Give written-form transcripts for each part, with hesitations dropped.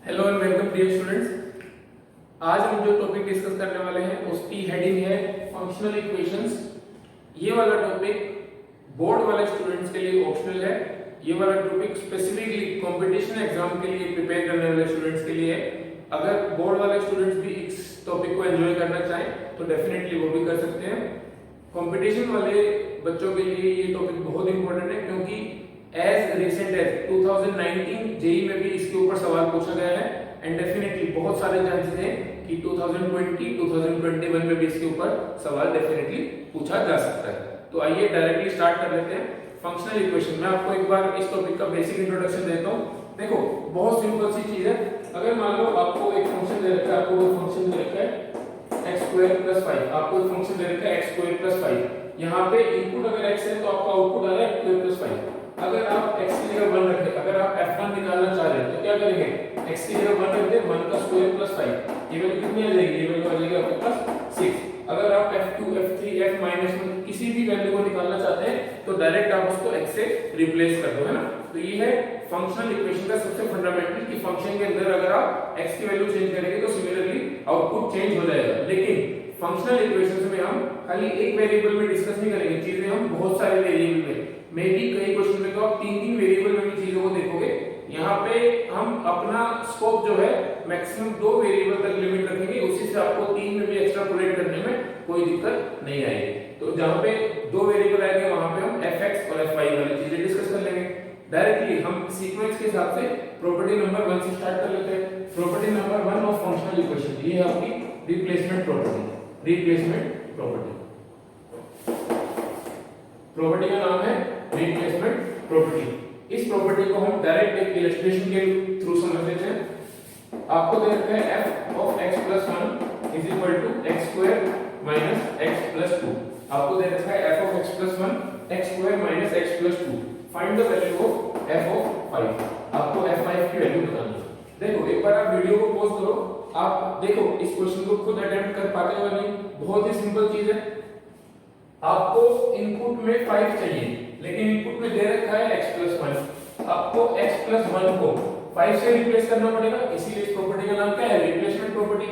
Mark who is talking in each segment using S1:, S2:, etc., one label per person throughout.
S1: Hello and welcome dear students. आज हम जो टॉपिक डिस्कस करने वाले हैं उसकी हेडिंग है फंक्शनल इक्वेशंस। ये वाला टॉपिक बोर्ड वाले स्टूडेंट्स के लिए ऑप्शनल है। ये वाला टॉपिक स्पेसिफिकली कंपटीशन एग्जाम के लिए प्रिपेयर करने वाले स्टूडेंट्स के लिए है। अगर बोर्ड वाले स्टूडेंट्स भी इस टॉपिक को एंजॉय करना चाहें तो डेफिनेटली वो भी कर सकते हैं। कंपटीशन वाले बच्चों के लिए ये टॉपिक बहुत इंपॉर्टेंट है क्योंकि एज रिसेंट एज 2019 जेई में भी इसके ऊपर सवाल पूछा गया है एंड डेफिनेटली बहुत सारे चांसेस हैं कि 2020 2021 में भी इसके ऊपर सवाल डेफिनेटली पूछा जा सकता है। तो आइए डायरेक्टली स्टार्ट कर लेते हैं फंक्शनल इक्वेशन। मैं आपको एक बार इस टॉपिक का बेसिक इंट्रोडक्शन देता हूं। देखो बहुत सिंपल सी चीज है। अगर मान लो आपको एक फंक्शन दे रखा है, आपको एक फंक्शन दे रखा है x² + 5, आपको एक फंक्शन दे रखा है x² + 5। यहाँ पे इनपुट अगर x है तो आपका आउटपुट आ रहा है x² + 5। अगर आप x की जगह 1 रखें, अगर आप f1 निकालना चाह रहे हैं तो क्या करेंगे, x की जगह 1 रख दे, 1 का स्क्वायर + 5, ये वैल्यू कितनी आ जाएगी, ये वैल्यू आ जाएगी आपके पास 6। अगर आप f2 f3 f -1 किसी भी वैल्यू को निकालना चाहते हैं तो डायरेक्ट आप उसको x से रिप्लेस कर दो, है ना। तो ये है फंक्शनल इक्वेशन का सबसे फंडामेंटल कि फंक्शन के अंदर अगर आप x की वैल्यू चेंज करेंगे तो सिमिलरली आउटपुट चेंज हो जाएगा। लेकिन फंक्शनल इक्वेशंस में हम खाली एक वेरिएबल में डिस्कस नहीं करेंगे, चीजें हम बहुत सारे वेरिएबल में, मे बी कई क्वेश्चन में तो आप 3-3 वेरिएबल में भी चीजों को देखोगे। यहाँ पे हम अपना स्कोप जो है मैक्सिमम 2 वेरिएबल तक लिमिट रखेंगे, उसी से आपको 3 में भी एक्स्ट्रापोलेट करने में कोई दिक्कत नहीं आएगी। तो जहाँ पे 2 वेरिएबल आएंगे वहां पे हम fx और fy वाली चीजें डिस्कस कर लेंगे। डायरेक्टली हम सीक्वेंस के हिसाब से प्रॉपर्टी नंबर 1 से स्टार्ट कर लेते हैं। Property number 1 of functional equation, ये है आपकी replacement property. Replacement property, property का नाम है रिप्लेसमेंट प्रॉपर्टी। इस प्रॉपर्टी को हम डायरेक्ट एक इलस्ट्रेशन के थ्रू समझ लेते हैं। आपको दे रखा है f of x + 1 is equal to x² - x + 2। आपको दे रखा है f of x + 1 x² - x + 2। Find the value of f of 5। आपको f5 की वैल्यू बतानी है। देखो एक बार आप वीडियो को पॉज करो, आप देखो इस क्वेश्चन को खुद अटेम्प्ट कर पाते हो नहीं। बहुत ही सिंपल चीज है। आपको इनपुट में 5 चाहिए लेकिन इनपुट में दे रखा है x + 1। आपको x + 1 को 5 से रिप्लेस करना पड़ेगा, इसीलिए इस प्रॉपर्टी का नाम क्या है, रिप्लेसमेंट प्रॉपर्टी।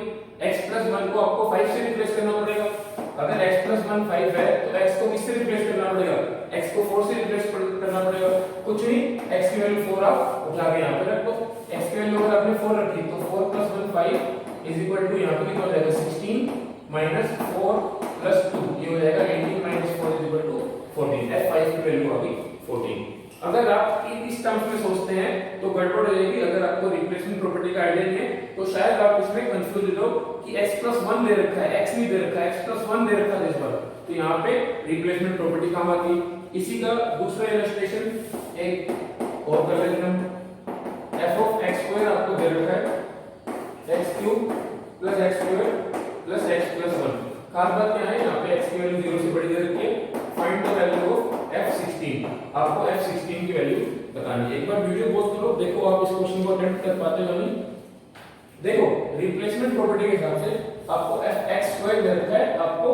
S1: x + 1 को आपको 5 से रिप्लेस करना पड़ेगा। अगर x + 1 5 है तो x को किससे रिप्लेस करना पड़ेगा, x को 4 से रिप्लेस करना पड़ेगा। कुछ नहीं, x की वैल्यू 4 आप उठा के यहां पे रख दो। x की वैल्यू अगर आपने 4 रखी तो 4 + 1 5 = यहां पे कितना हो जाएगा 16 - 4 + 2, ये हो जाएगा 18 - 4 = 14। f5 की वैल्यू आ गई 14। अगर आप इस टर्म्स में सोचते हैं तो गड़बड़ हो जाएगी। अगर आपको रिप्लेसमेंट प्रॉपर्टी का आइडिया नहीं है तो शायद आप इसमें कंफ्यूज हो कि x + 1 दे रखा है, x नहीं दे रखा है, x + 1 दे रखा है इस बार, तो यहाँ पे रिप्लेसमेंट प्रॉपर्टी काम आती है। इसी का दूसरा इलस्ट्रेशन एक और कर लेते हैं। f of x² आपको दे रखा है x³ + x² + x + 1। खास बात क्या है, यहाँ पे x की वैल्यू 0 से बड़ी दे रखी है। Find the value of f16। आपको f16 की वैल्यू बतानी है। एक बार वीडियो पॉज करो, देखो आप इस क्वेश्चन को अटेम्प्ट कर पाते हो नहीं। देखो रिप्लेसमेंट प्रॉपर्टी के हिसाब से आपको x² दे रखा है, आपको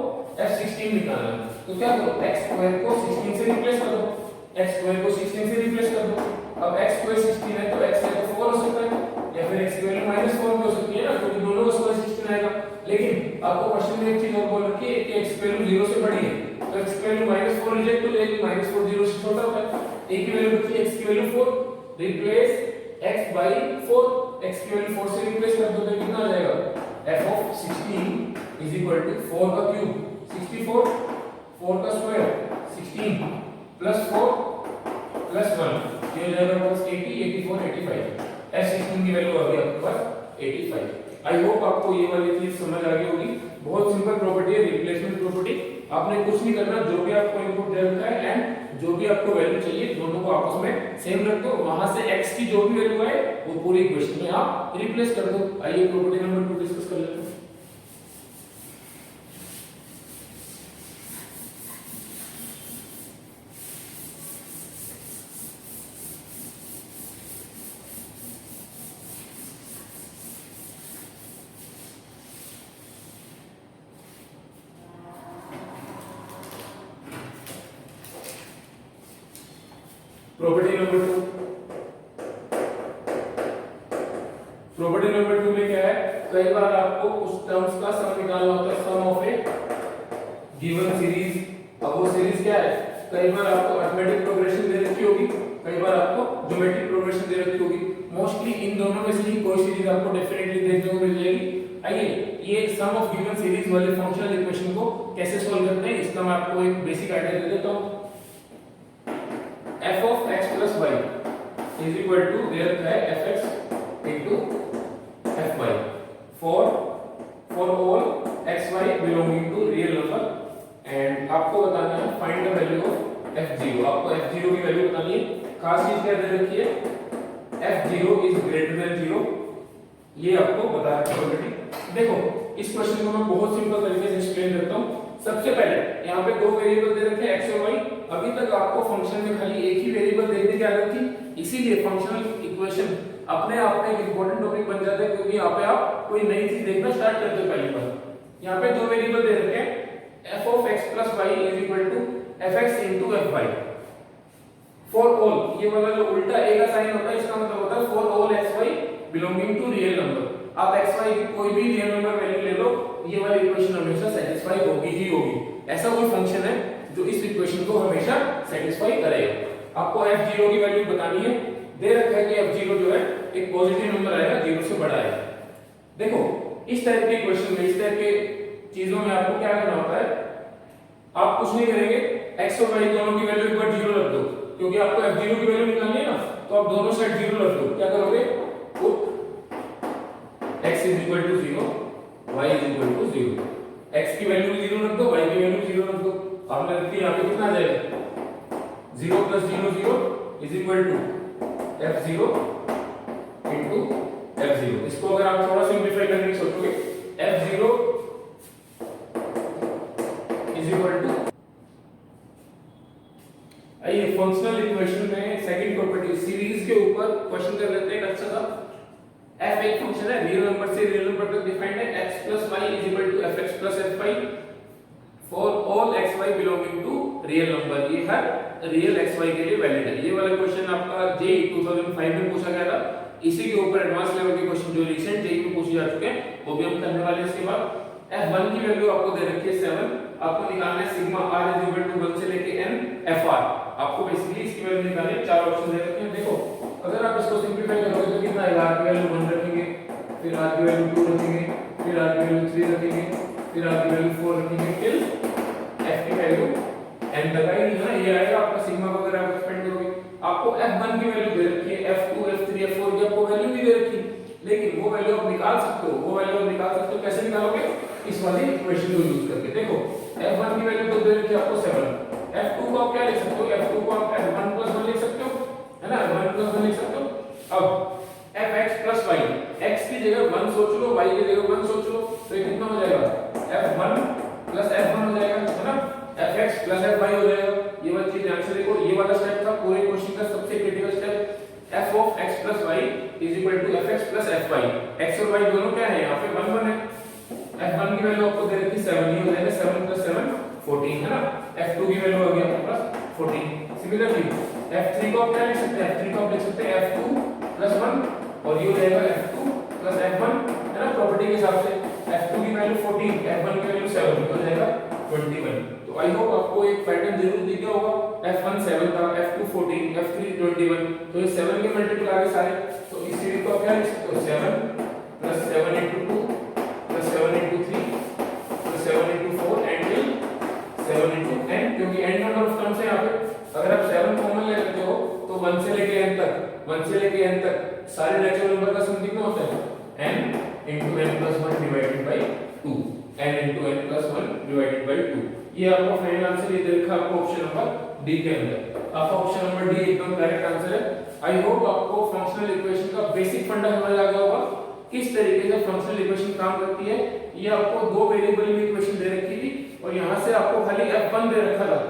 S1: f16 निकालना है। तो क्या करो, x² को 16 से रिप्लेस कर दो, x² को 16 से रिप्लेस कर दो। अब x² 16 है तो x है तो 4 हो सकता है या फिर x की वैल्यू -4 भी हो सकती है ना, क्योंकि दोनों का स्क्वायर 16 आएगा। लेकिन आपको क्वेश्चन में एक चीज और बोल रखी है कि x की वैल्यू 0 से बड़ी है तो x की वैल्यू -4 रिजेक्ट हो जाएगी, -4 0 से छोटा होता है। a की वैल्यू बची, x की value 4, replace x by 4, x की वैल्यू 4 से रिप्लेस कर दो तो कितना आ जाएगा, f of 16 = 4 का क्यूब 64, 4 का स्क्वायर 16 + 4 + 1, ये हो जाएगा बस 80 84 85। f16 की वैल्यू आ गई आपके पास 85। आई होप आपको ये वाली चीज समझ आ गई होगी। बहुत सिंपल प्रॉपर्टी है रिप्लेसमेंट प्रॉपर्टी। आपने कुछ नहीं करना, जो भी आपको इनपुट दे रखा है एंड जो भी आपको वैल्यू चाहिए दोनों को आपस में सेम रख दो, वहां से x की जो भी वैल्यू आए वो पूरी इक्वेशन में आप रिप्लेस कर दो। आइए प्रॉपर्टी नंबर 2 डिस्कस कर लेते हैं। प्रॉपर्टी नंबर 2, प्रॉपर्टी नंबर 2 में क्या है, कई बार आपको उस टर्म्स का सम निकालना होता है, सम ऑफ ए गिवन सीरीज। अब वो सीरीज क्या है, कई बार आपको अरिथमेटिक प्रोग्रेशन दे रखी होगी, कई बार आपको ज्योमेट्रिक प्रोग्रेशन दे रखी होगी। मोस्टली इन दोनों में से ही कोई सीरीज आपको डेफिनेटली देखने को मिल जाएगी। आइए ये सम ऑफ गिवन सीरीज वाले फंक्शनल इक्वेशन को कैसे सॉल्व करते हैं, इसका मैं आपको एक बेसिक आइडिया दे देता हूं। f of x plus y is equal to दे रखा है fx into fy for all xy belonging to real number, and आपको बताना है find the value of f0। आपको f0 की वैल्यू बतानी है। खास चीज क्या दे रखी है, f0 is greater than 0, ये आपको बता रखा है ऑलरेडी। देखो इस क्वेश्चन को मैं बहुत सिंपल तरीके से एक्सप्लेन करता हूं। सबसे पहले यहाँ पे दो वेरिएबल दे रखे हैं x और y। अभी तक आपको फंक्शन में खाली एक ही वेरिएबल देखने की आदत थी, इसीलिए फंक्शनल इक्वेशन अपने आप में एक इंपॉर्टेंट टॉपिक बन जाता है, क्योंकि यहाँ पे आप कोई नई चीज देखना स्टार्ट करते हो पहली बार। यहाँ पे दो वेरिएबल दे रखे हैं f of x plus y is equal to fx into fy for all. ये वाला जो उल्टा a का साइन होता है इसका मतलब होता है for all xy belonging to real number. आप xy की कोई भी रियल नंबर वैल्यू ले लो, ये वाली इक्वेशन हमेशा सेटिस्फाई होगी ही होगी। ऐसा कोई फंक्शन है जो इस इक्वेशन को हमेशा सेटिस्फाई करेगा। आपको f0 की वैल्यू बतानी है, दे रखा है कि f0 जो है एक पॉजिटिव नंबर आएगा, 0 से बड़ा है। देखो इस टाइप के इक्वेशन में, इस टाइप के चीजों में आपको क्या करना होता है, आप कुछ नहीं करेंगे, x और y दोनों की वैल्यू एक बार 0 रख दो, क्योंकि आपको f0 की वैल्यू निकालनी है ना, तो आप दोनों साइड 0 रख दो। क्या करोगे, put x is equal to 0, y is equal to 0। x की वैल्यू 0 रख दो, y की वैल्यू 0 रख दो। आपने रख दिया, यहाँ पे कितना आ जाएगा, 0 plus 0 0 is equal to f0 into f0। इसको अगर आप थोड़ा सिंप्लीफाई करने की सोचोगे, f0 is equal to, आइए फंक्शनल इक्वेशन में सेकंड प्रॉपर्टी सीरीज के ऊपर क्वेश्चन कर लेते हैं। अच्छा सा f एक फंक्शन है, रियल नंबर से रियल नंबर तक डिफाइंड है, x plus y is equal to fx plus fy for all xy belonging to real number. ये हर रियल xy के लिए वैलिड है। ये वाला क्वेश्चन आपका JEE 2005 में पूछा गया था। इसी के ऊपर एडवांस लेवल के क्वेश्चन जो रिसेंट JEE में पूछे जा चुके हैं वो भी हम करने वाले हैं। इसके बाद f1 की वैल्यू आपको दे रखी है 7, आपको निकालना है sigma r is equal to 1 से लेके n fr। आपको बेसिकली इसकी वैल्यू निकालनी है, चार ऑप्शन दे रखे हैं। देखो अगर आप इसको सिंपलीफाई करोगे तो कितना आएगा, r की वैल्यू 1 रखेंगे, फिर r की वैल्यू 2 रखेंगे, फिर r की वैल्यू 3 रखेंगे, फिर r की वैल्यू 4 रखेंगे, फिर f की वैल्यू n तक आएगी ना, ये आएगा आपका सिग्मा को अगर आप एक्सपेंड करोगे। आपको f1 की वैल्यू दे रखी है, f2 f3 f4 की आपको वैल्यू भी दे रखी है, लेकिन वो वैल्यू आप निकाल सकते हो। वो वैल्यू आप निकाल सकते हो, कैसे निकालोगे, इस वाली इक्वेशन को यूज करके। देखो f1 की वैल्यू तो दे रखी है आपको 7, f2 को आप क्या लिख सकते हो, f2 को आप f1 plus 1 लिख सकते हो, है ना, 1 plus 1 लिख सकते हो। अब fx plus y, x की जगह 1 सोच लो, y की जगह 1 सोच लो, तो ये कितना हो जाएगा, f1 plus f1 हो जाएगा, है ना, fx plus fy हो जाएगा। ये वाली चीज ध्यान से देखो, ये वाला स्टेप था पूरे क्वेश्चन का सबसे critical step. f of x plus y is equal to fx plus fy। x और y दोनों क्या है, यहाँ पे 1 1 है। f1 की वैल्यू आपको दे रखी 7, ये हो जाएगा 7 plus 7 14, है ना। f2 की वैल्यू आ गई आपके पास 14। सिमिलरली f3 को आप क्या लिख सकते हैं, f3 को आप लिख सकते हैं f2 plus 1, और ये हो जाएगा f2 plus f1, है ना, प्रॉपर्टी के हिसाब से। f2 की वैल्यू 14, f1 की वैल्यू 7, हो जाएगा 21। तो आई होप आपको एक पैटर्न जरूर दिख गया होगा, f1 7 था, f2 14, f3 21, तो ये 7 के मल्टीपल आ गए सारे। तो इस सीरीज को आप क्या लिख सकते हो, 7 plus 7 into 2 plus 7 into 3 plus 7 into 4 and 7 into n, क्योंकि n नंबर ऑफ टर्म्स है यहाँ पे। अगर आप 7 कॉमन ले लेते हो तो 1 से लेके n तक, 1 से लेके n तक सारे नेचुरल नंबर का सम कितना होता है, n into n plus 1 divided by 2, n into n plus 1 divided by 2। ये आपका फाइनल आंसर ये दे रखा है आपको ऑप्शन नंबर डी के अंदर। आपका ऑप्शन नंबर डी एकदम करेक्ट आंसर है। आई होप आपको फंक्शनल इक्वेशन का बेसिक फंडा समझ आ गया होगा, किस तरीके से फंक्शनल इक्वेशन काम करती है। ये आपको दो वेरिएबल में इक्वेशन दे रखी थी और यहाँ से आपको खाली f1 दे रखा था।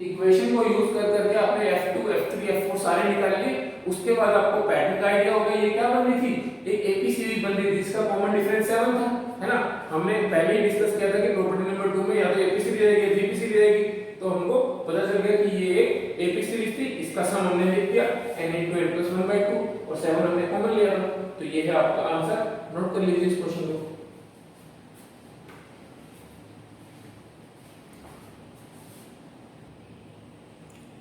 S1: इक्वेशन को यूज कर करके आपने f2 f3 f4 सारे निकाल लिए। उसके बाद आपको पैटर्न का आइडिया हो गया, ये क्या बन रही थी, एक एपी सीरीज बन रही थी, इसका कॉमन डिफरेंस 7 था, है ना। हमने पहले ही डिस्कस किया था कि प्रॉपर्टी नंबर 2 में या तो एपी सीरीज रहेगी या जीपी सीरीज रहेगी, तो हमको पता चल गया कि ये एक एपी सीरीज थी। इसका सम हमने लिख दिया n into n plus 1/2 और 7 हमने कॉमन लिया था। तो ये है आपका आंसर, नोट कर लीजिए इस क्वेश्चन को।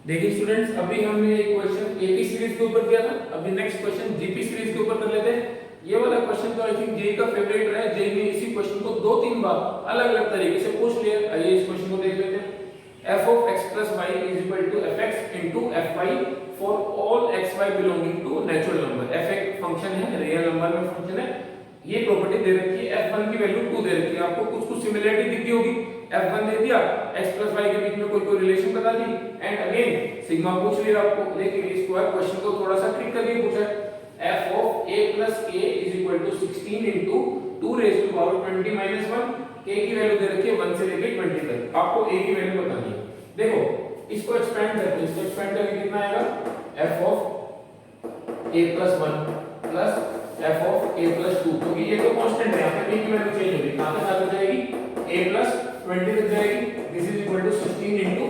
S1: देखिए स्टूडेंट्स, अभी हमने एक क्वेश्चन एपी सीरीज के ऊपर किया था, अभी नेक्स्ट क्वेश्चन जीपी सीरीज के ऊपर कर लेते हैं। ये वाला क्वेश्चन तो आई थिंक जेई का फेवरेट रहा है, जेई ने इसी क्वेश्चन को 2-3 बार अलग-अलग तरीके से पूछ लिया। आइए इस क्वेश्चन को देख लेते हैं। f of x plus y is equal to fx into fy for all xy belonging to natural number। f एक फंक्शन है, रियल नंबर में फंक्शन है, ये प्रॉपर्टी दे रखी है, f1 की वैल्यू 2 दे रखी है, आपको कुछ सिमिलरिटी दिखती होगी, f1 दे दिया, x plus y के बीच में कोई रिलेशन बता दी, एंड अगेन सिग्मा पूछ लिया आपको। लेकिन इस क्वेश्चन को थोड़ा सा ट्रिक करके पूछा है। f of a plus k is equal to 16 into 2 raised to power 20 minus 1, k की वैल्यू दे रखी है 1 से लेके 20 तक, आपको a की वैल्यू बतानी है। देखो इसको एक्सपेंड करते हैं, इसको एक्सपेंड करके कितना आएगा, f of a plus 1 plus f of a plus 2, क्योंकि ये तो कांस्टेंट है, यहाँ पे a की वैल्यू चेंज होगी, कहां तक आ जाएगी, a plus 20 तक जाएगी। This is equal to 16 into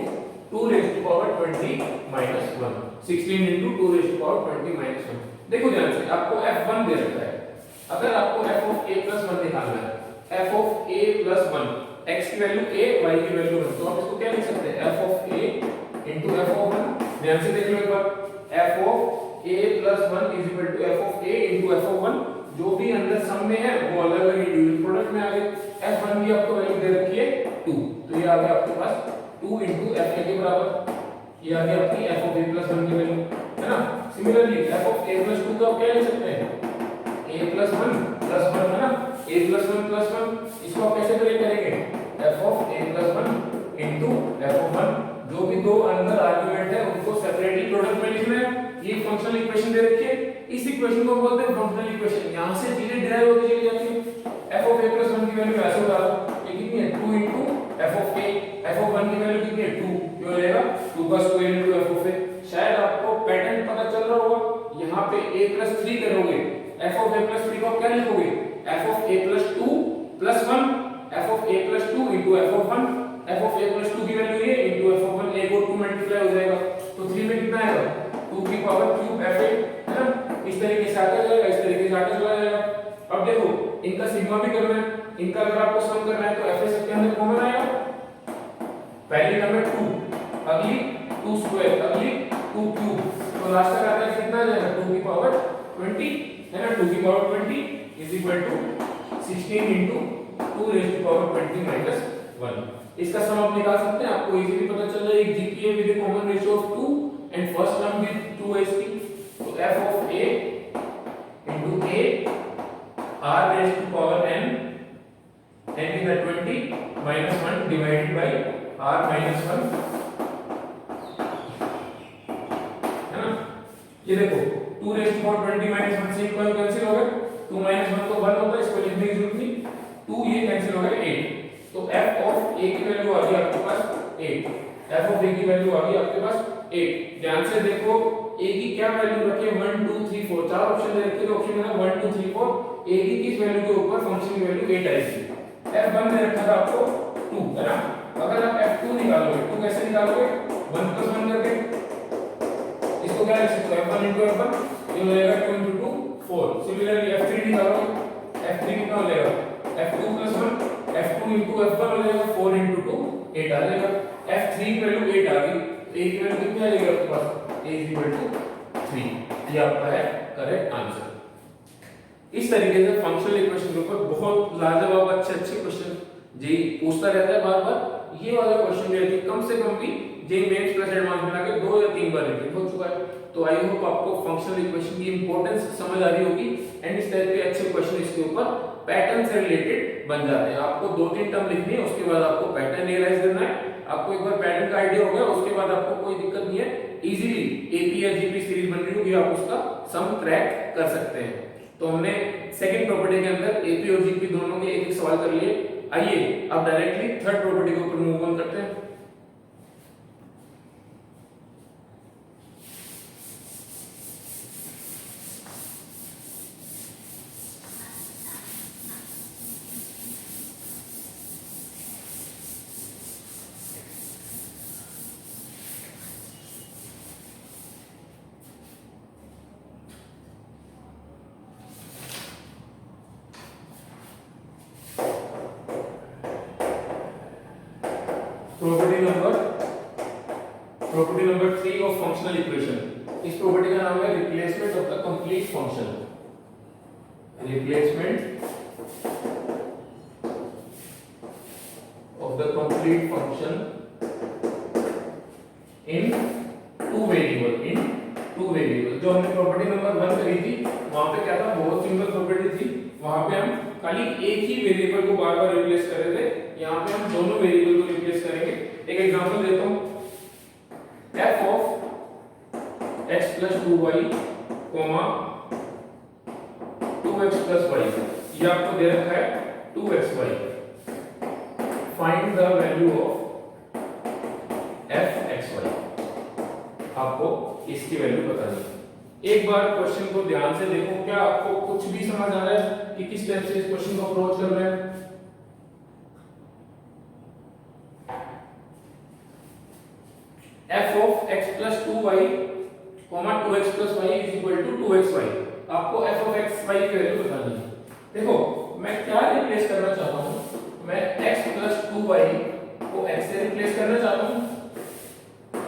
S1: 2 raised to power 20 minus 1, 16 into 2 raised to power 20 minus 1। देखो ध्यान से, आपको f1 दे रखा है, अगर आपको f of a plus 1 निकालना है, f of a plus 1, x की वैल्यू a, y की वैल्यू 1, तो आप इसको क्या लिख सकते हैं, f of a into f of 1। ध्यान से देख लो एक बार, f of a plus 1 is equal to f of a into f of 1, जो भी अंदर सम में है वो अलग अलग इंडिविजुअल प्रोडक्ट में आ गए। f1 की आपको वैल्यू दे रखी है 2, तो ये आ गया आपके पास 2 into f के बराबर, ये आ गया आपकी f of a plus 1 की वैल्यू, है ना। Similarly f of a plus 2 का आप क्या लिख सकते हैं, a plus 1 plus 1, है ना, a plus 1 plus 1, इसको आप कैसे करेंगे, f of a plus 1 into f of 1, जो भी दो अंदर आर्गुमेंट है उनको सेपरेटली प्रोडक्ट में लिखना है। ये फंक्शनल इक्वेशन दे रखी है, इस इक्वेशन को बोलते हैं फंक्शनल इक्वेशन। यहां से चीजें डिराइव होती चली जाती है। f of a plus 1 की वैल्यू ऐसे उतारो, ये कितनी है, 2 into f of a, f of 1 की वैल्यू कितनी है, 2, ये हो जाएगा 2 का square into f of a। शायद आपको पैटर्न पता चल रहा होगा, यहाँ पे a plus 3 करोगे, f of a plus 3 को आप क्या लिखोगे, f of a plus 2 plus 1, f of a plus 2 into f of 1, f of a plus 2 की वैल्यू ये into f of 1, a को 2 मल्टीप्लाई हो जाएगा, तो 3 में कितना आएगा, 2 की पावर क्यूब f है ना। इस तरीके से आगे जाएगा, इस तरीके से आगे चला जाएगा। अब देखो इनका सिग्मा भी करना है, इनका अगर आपको सम करना है तो f सबके अंदर कॉमन आएगा, पहली टर्म है 2, अगली 2 स्क्वायर, अगली 2 क्यूब, तो लास्ट तक आता है कितना आ जाएगा, 2 की पावर 20, है ना, 2 की power 20 is equal to 16 into 2 raised to power 20 minus 1। इसका सम आप निकाल सकते हैं, आपको इजीली पता चल जाएगा, एक GPA with A common ratio of 2 and first term with 2 is t, तो f of a into a r raised to power n, n is at 20 minus 1 divided by r minus 1, है ना। ये देखो 2 raised to power 20 minus 1 से equal cancel हो गए, 2 minus 1 तो 1 होता है, इसको लिखने की जरूरत नहीं, 2 ये कैंसिल हो गए 8, तो f of a की वैल्यू आ गई आपके पास 8, f of a की वैल्यू आ गई आपके पास 8। ध्यान से देखो a की क्या वैल्यू रखी है, 1 2 3 4, चार ऑप्शन दे रखे हैं, ऑप्शन है 1 2 3 4, a की किस वैल्यू के ऊपर फंक्शन की वैल्यू 8 आएगी, f1 दे रखा था आपको 2, है ना। अगर आप f2 निकालोगे, 2 कैसे निकालोगे, 1 plus 1 करके, इसको क्या लिख सकते हो, f1 into f1, ये हो जाएगा 2 into 2 4। सिमिलरली f3 निकालोगे, f3 कितना हो जाएगा, f2 plus 1, f2 into f1 हो जाएगा 4 into 2 8 आ जाएगा, f3 की वैल्यू 8 आ गई, तो a की वैल्यू कितनी आ जाएगी आपके पास, a is equal to 3, ये आपका है करेक्ट आंसर। इस तरीके से फंक्शनल इक्वेशन के ऊपर बहुत लाजवाब अच्छे क्वेश्चन जी पूछता रहता है बार बार। ये वाला क्वेश्चन जो है कम से कम भी जे मेंस प्लस एडवांस मिला के 2 या 3 बार रिपीट हो चुका है। तो आई होप आपको फंक्शनल इक्वेशन की इंपॉर्टेंस समझ आ रही होगी, एंड इस तरह के अच्छे क्वेश्चन इसके ऊपर पैटर्न से रिलेटेड बन जाते हैं। आपको 2-3 टर्म लिखनी है, उसके बाद आपको पैटर्न एनालाइज करना है। आपको एक बार पैटर्न का आइडिया हो गया, उसके बाद आपको कोई दिक्कत नहीं है, इजीली एपी या जीपी सीरीज बन रही होगी, आप उसका सम क्रैक कर सकते हैं। तो हमने सेकंड प्रॉपर्टी के अंदर एपी और जीपी दोनों के एक एक सवाल कर लिए। आइए अब डायरेक्टली थर्ड प्रॉपर्टी के ऊपर मूव ऑन करते हैं। Property number 3 of functional equation. इस प्रॉपर्टी का नाम है replacement of the complete function. Replacement of the complete function in two variable. जो हमने प्रॉपर्टी नंबर 1 करी थी वहां पे क्या था, बहुत सिंपल प्रॉपर्टी थी। वहां पे हम खाली एक ही वेरिएबल को बार बार रिप्लेस कर रहे थे। यहाँ पे हम दोनों वेरिएबल को रिप्लेस करेंगे। एक एग्जांपल देता हूँ, f of x plus 2y, 2x plus y, ये आपको दे रखा है 2xy। Find the value of fxy, आपको इसकी वैल्यू बतानी है। एक बार क्वेश्चन को ध्यान से देखो, क्या आपको कुछ भी समझ आ रहा है कि किस टाइप से इस क्वेश्चन को अप्रोच कर रहे हैं? f of x plus 2y, 2x plus y is equal to 2xy। आपको f of x y की वैल्यू बतानी है। देखो मैं क्या रिप्लेस करना चाहता हूं, मैं x plus 2y को x से रिप्लेस करना चाहता हूं,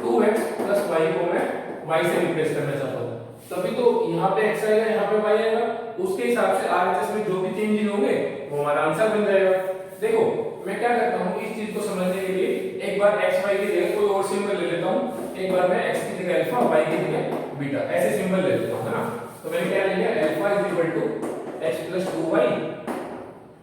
S1: 2x plus y को मैं y से रिप्लेस करना चाहता हूं। तभी तो यहाँ पे x आएगा, यहाँ पे y आएगा, उसके हिसाब से RHS में जो भी चेंजेस होंगे वो हमारा आंसर बन जाएगा। देखो मैं क्या करता हूँ, इस चीज को समझने के लिए एक बार x y की जगह कोई और सिंबल ले लेता हूँ। एक बार मैं x की जगह अल्फा, y की जगह बीटा, ऐसे सिंबल ले लेता हूँ, है ना। तो मैंने क्या लिया, alpha is equal to x plus 2y,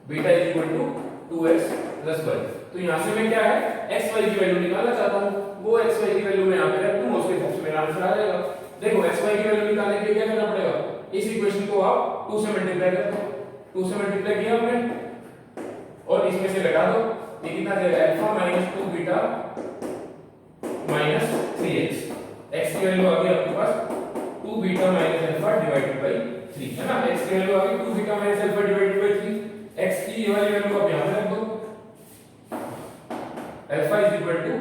S1: beta is equal to 2x plus y। तो यहाँ से मैं क्या है, x y की वैल्यू निकालना चाहता हूँ, वो x y की वैल्यू मैं यहाँ पे रख दूँ, उसके हिसाब से मेरा आंसर आ जाएगा। देखो x y की वैल्यू निकालने के लिए क्या करना पड़ेगा, इस इक्वेशन को आप 2 से मल्टीप्लाई कर दो। 2 से मल्टीप्लाई किया हमने और इसमें से घटा दो, ये कितना देगा, alpha minus 2 beta minus 3x। x की वैल्यू आ गई आपके पास 2 beta minus alpha divided by 3, है ना। x की वैल्यू आ गई 2 beta minus alpha divided by 3। x की ये वाली वैल्यू आप यहां पे रख दो, alpha is equal to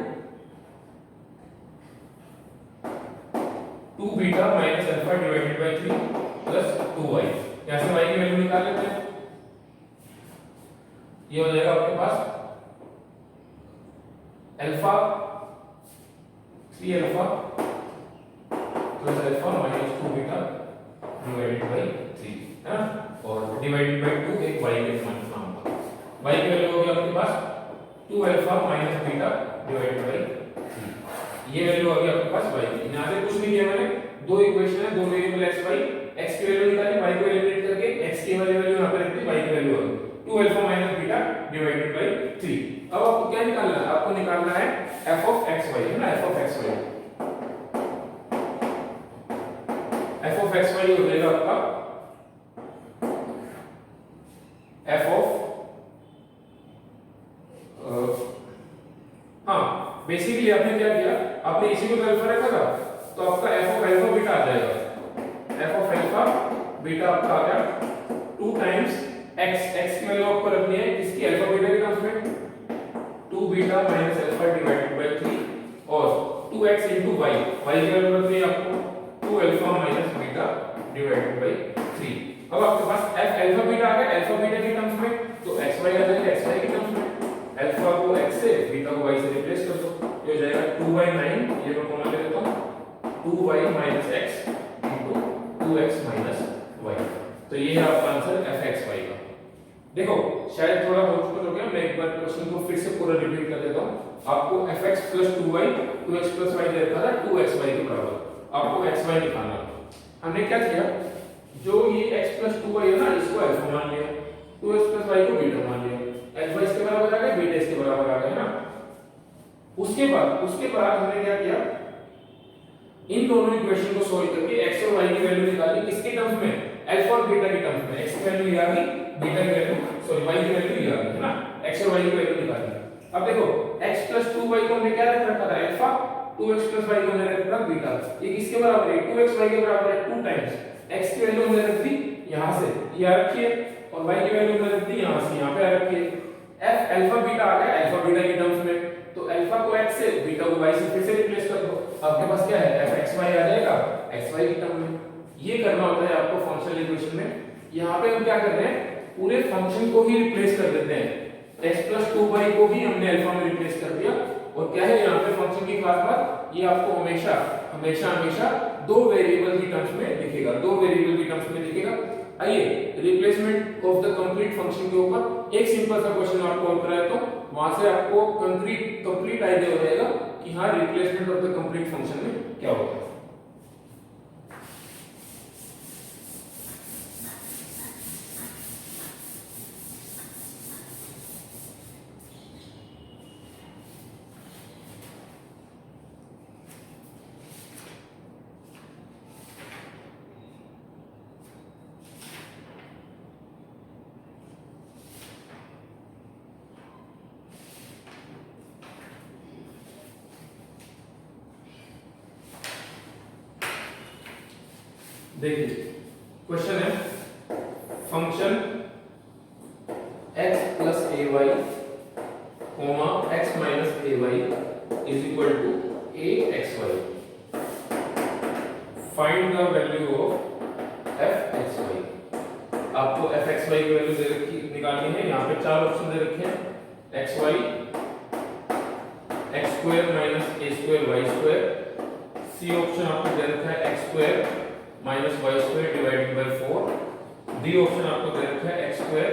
S1: 2 beta minus alpha divided by 3 plus 2y। यहां से y की वैल्यू निकाल लेते हैं, ये हो जाएगा आपके पास alpha 3 alpha plus alpha minus 2 beta divided by 3, है ना, और डिवाइडेड बाय 2 एक y के मान होगा। y की वैल्यू होगी आपके पास 2 alpha minus beta divided by 3, ये वैल्यू आ गई आपके पास y की। यहां से कुछ नहीं किया मैंने, दो इक्वेशन है, दो वेरिएबल x y, x की वैल्यू निकाली, y को एलिमिनेट करके x की वाली वैल्यू यहां पे रख दी, y की वैल्यू आ गई 2 alpha minus beta divided by 3। अब आपको क्या निकालना है, आपको निकालना है f of x y, है ना, f of x y। f of x y हो जाएगा आपका f of बेसिकली आपने क्या किया, आपने इसी को अल्फा रखा था, तो आपका f of अल्फा बीटा आ जाएगा। f of अल्फा बीटा आपका आ गया 2 टाइम्स x की वैल्यू आपको रखनी है इसकी अल्फा बीटा के टर्म्स में 2 beta minus alpha divided by 3 और 2x into y की वैल्यू रखनी है आपको 2 alpha minus beta divided by 3। अब आपके पास f अल्फा बीटा आ गया अल्फा बीटा के टर्म्स में, तो xy आ जाएगा xy के टर्म्स में, अल्फा को x से बीटा को y से रिप्लेस कर दो, ये हो जाएगा 2/9, ये मैं कॉमन ले लेता हूं, 2y minus x into 2x minus y। तो ये है आपका आंसर fxy का। देखो शायद थोड़ा बहुत कुछ हो गया, मैं एक बार क्वेश्चन को फिर से पूरा रिपीट कर देता हूं। आपको fx plus 2y 2x plus y दे रखा था 2xy के बराबर, आपको xy निकालना है। हमने क्या किया, जो ये x plus 2y है ना, इसको अल्फा मान लिया, 2x plus y को बीटा मान लिया, अल्फा इसके बराबर आ गया, बीटा इसके बराबर आ गया, है ना। उसके बाद हमने क्या किया, इन दोनों इक्वेशन को सॉल्व करके x और y की वैल्यू निकाली, किसके टर्म्स में, अल्फा और बीटा के टर्म्स में। x की वैल्यू ये आ गई, बीटा की वैल्यू सॉरी y की वैल्यू ये आ गई, है ना, x और y की वैल्यू निकाली। अब देखो x plus 2y को हमने क्या रख रखा था, अल्फा, 2x plus y को हमने रख रखा बीटा, ये किसके बराबर है, 2x y के बराबर है 2 टाइम्स x की वैल्यू हमने रख दी यहां से, ये रखी है, और y की वैल्यू हमने रख दी यहां से, यहां पे रखी है। f अल्फा बीटा आ गया अल्फा बीटा के टर्म्स में, तो अल्फा को x से बीटा को y से फिर से रिप्लेस कर दो, आपके पास क्या है fxy आ जाएगा xy के टर्म में। ये करना होता है आपको फंक्शनल इक्वेशन में। यहां पे हम क्या कर रहे हैं, पूरे फंक्शन को ही रिप्लेस कर देते हैं, x plus 2y को भी हमने अल्फा में रिप्लेस कर दिया और क्या है यहाँ पे फंक्शन की खास बात, ये आपको हमेशा हमेशा हमेशा दो वेरिएबल की टर्म्स में दिखेगा, दो वेरिएबल की टर्म्स में दिखेगा। आइए replacement of the complete function के ऊपर एक सिंपल सा क्वेश्चन आपको और कराया, तो वहां से आपको कंप्लीट आइडिया हो जाएगा कि हाँ replacement of the complete function में क्या होता है। देखिए क्वेश्चन है function x plus A Y comma x minus A Y is equal to A X Y, find the value of F X Y. आपको एफ एक्स वाई की value दे रखी निकालनी है, यहाँ पे चार ऑप्शन दे रखे हैं, x y, x square minus a square y square, C option आपको दे रखा है x square minus y square divided by 4, D option आपको दे रखा है x square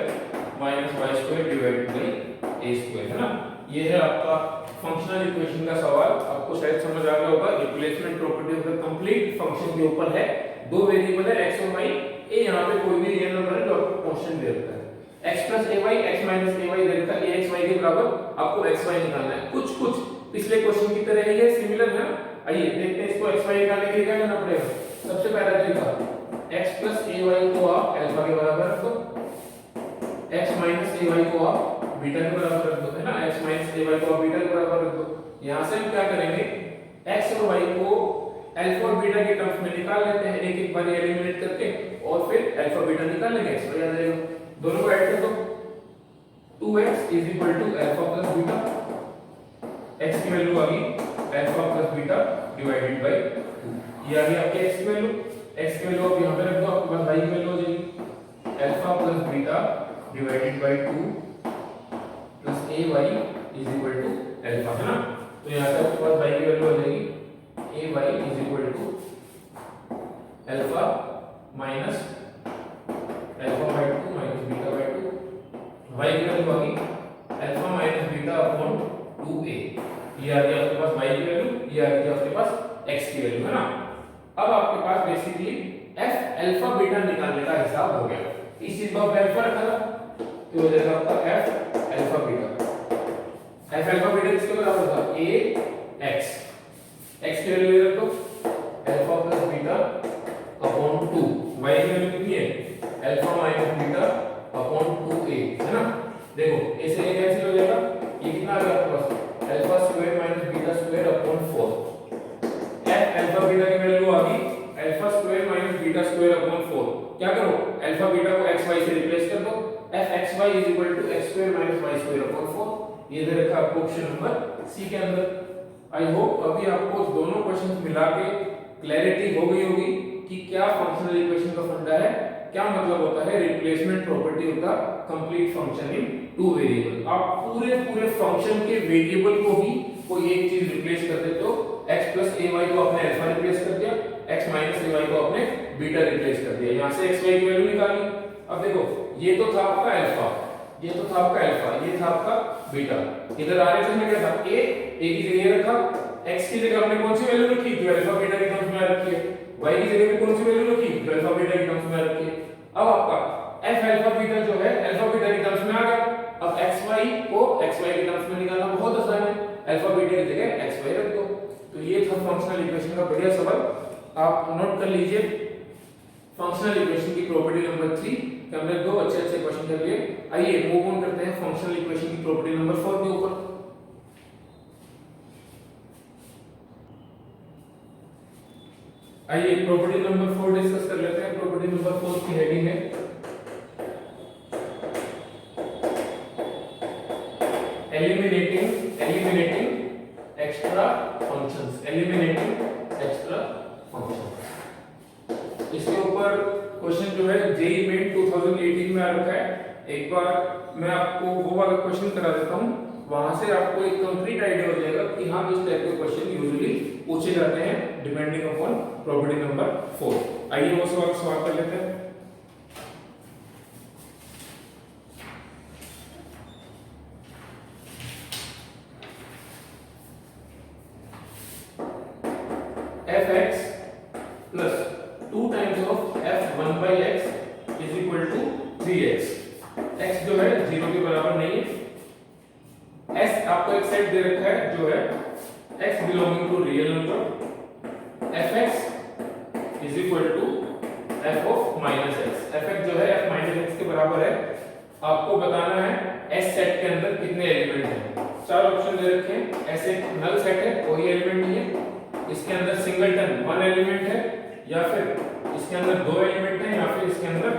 S1: minus y square divided by a square, है ना। ये है आपका फंक्शनल इक्वेशन का सवाल, आपको शायद समझ आ गया होगा। Replacement property of the complete function के ऊपर है, दो वेरिएबल है एक्स और वाई, ए यहाँ पे कोई भी रियल नंबर है जो आपको कांस्टेंट दे रखा है, x plus A Y, X minus A Y दे रखा है, ए एक्स वाई के बराबर आपको एक्स वाई निकालना है। कुछ पिछले क्वेश्चन की तरह ये सिमिलर है। आइए देखते हैं इसको एक्स वाई निकालने के लिए क्या करना पड़ेगा। सबसे पहला तरीका x प्लस ए वाई को आप अल्फा के बराबर रख दो, x माइनस ए वाई को आप बीटा के बराबर रख दो, है ना। x माइनस ए वाई को आप बीटा के बराबर रख दो। यहां से हम क्या करेंगे, x और y को अल्फा और बीटा के टर्म्स में निकाल लेते हैं, एक एक बार एलिमिनेट करके, और फिर अल्फा बीटा निकाल लेंगे, x y आ जाएगा। दोनों को ऐड कर दो, 2x is equal to alpha plus beta, x की वैल्यू आ गई alpha plus beta divided by 2, ये आ गई आपकी x की वैल्यू। x की वैल्यू आप यहां पे रख दो, आपके पास y की वैल्यू हो जाएगी alpha plus beta divided by 2 plus ay is equal to alpha, है ना। तो यहां से आपके पास y की वैल्यू हो जाएगी ay is equal to alpha minus alpha by 2 minus beta by 2, y की वैल्यू आ गई alpha minus beta upon 2a, ये आ गया आपके पास y की वैल्यू, ये आ गई आपके पास x की वैल्यू, है ना। अब आपके पास बेसिकली f अल्फा बीटा निकालने का हिसाब हो गया। इस चीज को अल्फा रखा था तो हो जाएगा आपका f alpha beta, f alpha beta किसके बराबर था, a x, x की वैल्यू रख दो alpha plus beta upon 2, y की वैल्यू कितनी है alpha minus beta upon 2a, है ना। देखो ऐसे ये कैंसिल हो जाएगा, ये कितना आ गया आपके पास alpha square minus beta square upon 4, f alpha beta की वैल्यू आ गई alpha square minus beta square upon 4। क्या करो, अल्फा बीटा को x y से रिप्लेस कर दो, f x y is equal to x square minus y square upon 4, ये दे रखा आपको ऑप्शन नंबर सी के अंदर। आई होप अभी आपको दोनों क्वेश्चंस मिला के क्लैरिटी हो गई होगी कि क्या फंक्शनल इक्वेशन का फंडा है, क्या मतलब होता है replacement property of the complete function in two variable. आप पूरे फंक्शन के वेरिएबल को ही कोई एक चीज रिप्लेस कर देते हो, x प्लस ए वाई को आपने अल्फा रिप्लेस कर दिया, x माइनस ए वाई को आपने बीटा रिप्लेस कर दिया, यहां से x y की वैल्यू निकाली। अब देखो ये तो था आपका अल्फा, ये तो था आपका अल्फा, ये था आपका बीटा, इधर आर में क्या था a की जगह रखा, x की जगह हमने कौन सी वैल्यू रखी जो अल्फा बीटा की टर्म्स में रखी है, y की जगह पे कौन सी वैल्यू रखी जो अल्फा बीटा की टर्म्स में रखी है। अब आपका f अल्फा बीटा जो है अल्फा बीटा की टर्म्स में आ गया। अब xy को xy की टर्म्स में निकालना बहुत आसान है, अल्फा बीटा की जगह xy रख दो। तो ये था फंक्शनल इक्वेशन का बढ़िया सवाल, आप नोट कर लीजिए। फंक्शनल इक्वेशन की प्रॉपर्टी नंबर 3 के हमने दो अच्छे क्वेश्चन कर लिए। आइए मूव ऑन करते हैं फंक्शनल इक्वेशन की प्रॉपर्टी नंबर 4 के ऊपर। आइए प्रॉपर्टी नंबर 4 डिस्कस कर लेते हैं। प्रॉपर्टी नंबर 4 की हेडिंग है eliminating extra functions, eliminating extra functions. इसके ऊपर क्वेश्चन जो है जेईई मेन 2018 में आ रखा है। एक बार मैं आपको वो वाला क्वेश्चन करा देता हूं, वहां से आपको एक कंक्रीट आइडिया हो जाएगा कि हाँ इस टाइप के क्वेश्चन यूजुअली पूछे जाते हैं डिपेंडिंग अपॉन प्रॉपर्टी नंबर 4। आइए वो सवाल कर लेते हैं। fx plus 2 times of f1 by x is equal to 3x। x जो है 0 के बराबर नहीं है। s आपको एक सेट दे रखा है जो है x belonging to real number, fx is equal to f of minus x। fx जो है f minus x के बराबर है। आपको बताना है s सेट के अंदर कितने एलिमेंट हैं। चार ऑप्शन दे रखे हैं। s एक नल सेट है, कोई एलिमेंट नहीं है। इसके अंदर सिंगलटन 1 एलिमेंट है, या फिर इसके अंदर 2 एलिमेंट है, या फिर इसके अंदर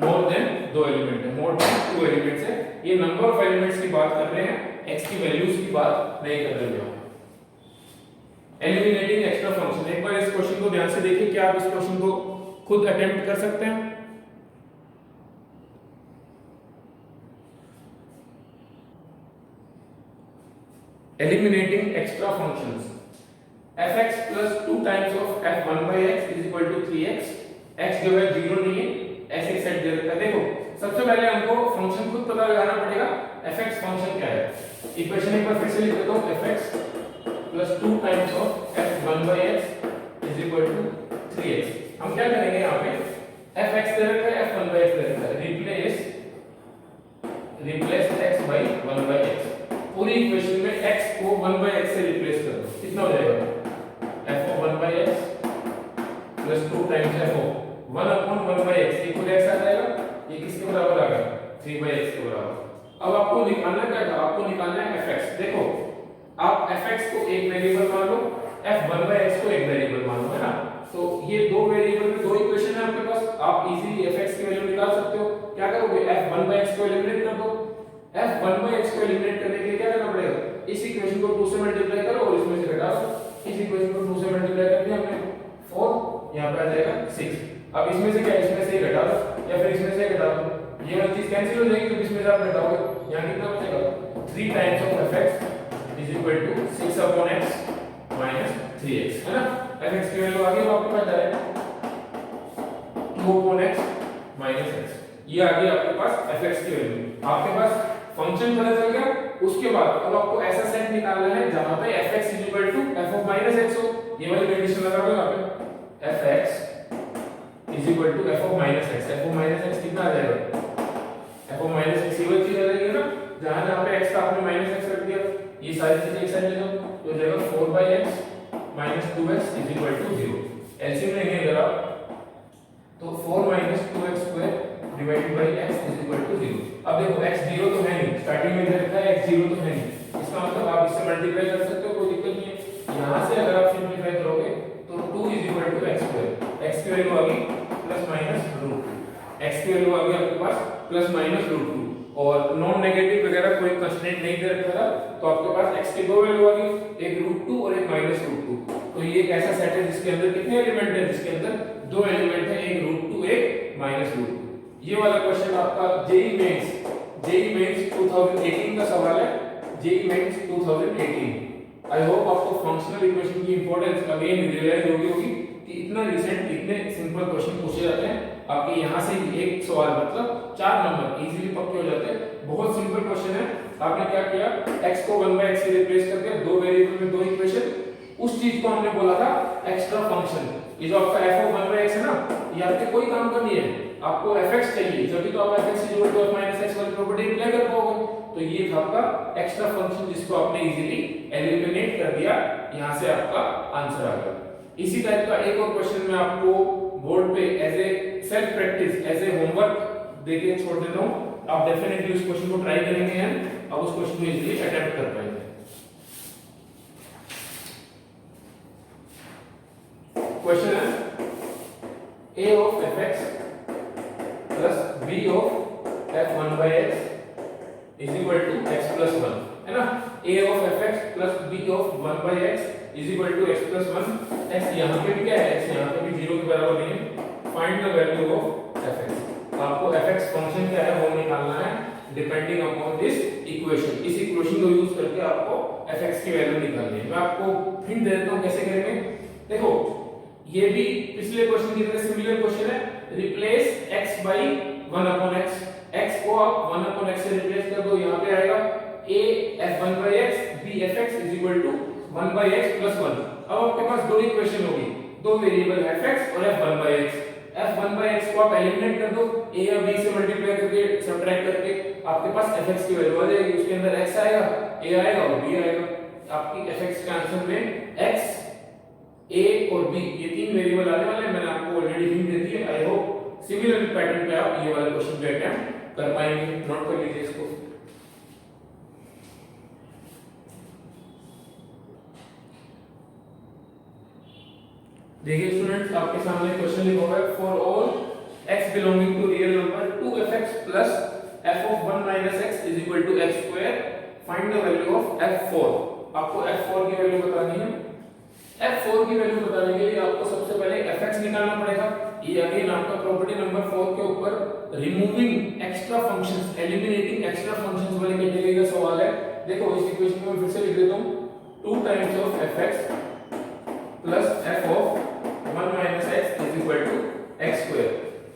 S1: मोर देन 2 एलिमेंट है, मोर देन 2 एलिमेंट्स है। ये नंबर ऑफ एलिमेंट्स की बात कर रहे हैं, x की वैल्यूज की बात नहीं कर रहे हैं। एलिमिनेटिंग एक्स्ट्रा फंक्शन, एक बार इस क्वेश्चन को ध्यान से देखिए, क्या आप इस क्वेश्चन को खुद अटेम्प्ट कर सकते हैं? Eliminating extra functions, fx plus 2 times of f1 by x is equal to 3x। x जो है 0 नहीं है, ऐसे ही सेट दे रखा है। देखो सबसे पहले हमको फंक्शन खुद पता लगाना पड़ेगा fx फंक्शन क्या है। इक्वेशन एक बार फिर से लिख देता हूं, fx plus 2 times of f1 by x is equal to 3x। हम क्या करेंगे यहाँ पे, fx दे रखा है, f1 by x दे रखा है, replace x by 1 by x। पूरी इक्वेशन में x को 1 by x से रिप्लेस कर दो, कितना हो जाएगा f of 1 by x plus 2 times f of 1 upon 1 by x, ये खुद x आ जाएगा, ये किसके बराबर आ गया 3 by x के बराबर। अब आपको निकालना क्या था, आपको निकालना है fx। देखो आप fx को एक वेरिएबल मान लो, f1 by x को एक वेरिएबल मान लो, है ना। तो ये दो वेरिएबल में दो इक्वेशन है आपके पास, आप इजीली fx की वैल्यू निकाल सकते हो। क्या करोगे, f1 by x को एलिमिनेट कर दो। f1 by x को एलिमिनेट करने के लिए क्या करना पड़ेगा, इस इक्वेशन को 2 से मल्टीप्लाई करो और इसमें से घटा दो। इस इक्वेशन को 2 से मल्टीप्लाई कर दिया हमने, 4 यहां पे आ जाएगा 6। अब इसमें से क्या, इसमें से घटा दो या फिर इसमें से घटा दो, ये वाली चीज कैंसिल हो जाएगी। तो इसमें से आप घटाओगे, यहां कितना बचेगा 3 times of fx is equal to 6 upon x minus 3x, है ना। fx की वैल्यू आ गई, आपके पास direct 2 upon x minus x, ये आ गई आपके पास fx की वैल्यू। आपके पास फंक्शन पता चल गया। उसके बाद अब आपको ऐसा सेट निकालना है जहां पे fx is equal to f of minus x हो। ये वाली कंडीशन लगा दो यहां पे, fx is equal to f of minus x। f of minus x कितना आ जाएगा, f ऑफ माइनस x ये वाली चीज आ जाएगी ना, जहां जहां पे x का आपने माइनस x रख दिया, ये सारी चीजें एक साइड ले जाओ, तो हो जाएगा 4/x minus 2x is equal to 0। LCM लेंगे अगर आप तो 4 minus 2x square divided by x is equal to 0। अब देखो x 0 तो है नहीं, स्टार्टिंग में दे रखा है x 0 तो है नहीं, इसका मतलब आप इससे मल्टीप्लाई कर सकते हो, कोई दिक्कत नहीं है। यहां से अगर आप सिंपलीफाई करोगे तो 2 is equal to x square, x की वैल्यू आ गई प्लस माइनस रूट 2, x की वैल्यू आ गई आपके पास प्लस माइनस रूट 2, और नॉन नेगेटिव वगैरह कोई कंस्ट्रेंट नहीं दे रखा था, तो आपके पास x की दो वैल्यू आ गई, एक रूट 2 और एक माइनस रूट 2। तो ये एक ऐसा सेट है जिसके अंदर कितने एलिमेंट है, जिसके अंदर दो एलिमेंट है, एक रूट 2 एक माइनस रूट 2। ये वाला क्वेश्चन आपका जेईई मेंस 2018 का सवाल है, जेईई मेंस 2018। आई होप आपको फंक्शनल इक्वेशन की इंपॉर्टेंस अगेन रियलाइज होगी कि इतना रिसेंट इतने सिंपल क्वेश्चन पूछे जाते हैं। आपके यहाँ से एक सवाल मतलब 4 नंबर इजीली पक्के हो जाते हैं। बहुत सिंपल क्वेश्चन है। आपने क्या किया, x को 1/x से रिप्लेस कर दिया, दो वेरिएबल में दो इक्वेशन, उस चीज को हमने बोला था एक्स्ट्रा फंक्शन। ये जो आपका f of 1/x है ना, ये आपके कोई काम का नहीं है, आपको fx चाहिए, जब तो आप fx equal to f - x वाली प्रॉपर्टी अप्लाई कर पाओगे। तो ये था आपका एक्स्ट्रा फंक्शन जिसको आपने इजीली एलिमिनेट कर दिया, यहां से आपका आंसर आ गया। इसी टाइप का एक और क्वेश्चन मैं आपको बोर्ड पे as a self practice, as a homework देके छोड़ देता हूं। आप डेफिनेटली उस क्वेश्चन को ट्राई करेंगे हैं, अब उस क्वेश्चन को इजीली अटेम्प्ट कर पाएंगे। क्वेश्चन है a of fx plus b of f1/x is equal to x plus 1, है ना। a of fx plus b of 1/x is equal to x plus 1। x यहाँ पे भी क्या है, x यहाँ पे भी 0 के बराबर नहीं है। Find the value of fx। आपको fx फंक्शन क्या है वो निकालना है डिपेंडिंग अपॉन दिस इक्वेशन। इस ये भी पिछले क्वेश्चन की तरह सिमिलर क्वेश्चन है। Replace x by 1 upon x, x को आप 1 upon x से रिप्लेस कर दो, यहाँ पे आएगा a f1 by x b fx is equal to 1 by x plus 1। अब आपके पास दो इक्वेशन होगी, दो वेरिएबल fx और f1 by x। f1 by x को आप एलिमिनेट कर दो, a या b से मल्टीप्लाई करके सबट्रैक्ट करके आपके पास fx की वैल्यू आ जाएगी, उसके अंदर x आएगा, a आएगा और b आएगा। आपकी fx के आंसर में x, a और b ये तीन वेरिएबल आने वाले हैं। मैंने आपको ऑलरेडी हिंट दे दी है। आई होप सिमिलर पैटर्न पे आप ये वाला क्वेश्चन भी अटेम्प्ट कर पाएंगे। नोट कर लीजिए इसको। देखिए स्टूडेंट्स, आपके सामने क्वेश्चन लिखा हुआ है for all x belonging to real number 2fx plus f of 1 minus x is equal to x square, find the value of f4। आपको f4 की वैल्यू बतानी है। f4 की वैल्यू बताने के लिए आपको सबसे पहले fx निकालना पड़ेगा। ये अगेन आपका प्रॉपर्टी नंबर 4 के ऊपर removing extra functions, eliminating extra functions वाले कैटेगरी का सवाल है। देखो इस इक्वेशन को मैं फिर से लिख देता हूं, 2 times of fx plus f of 1 minus x is equal to x square।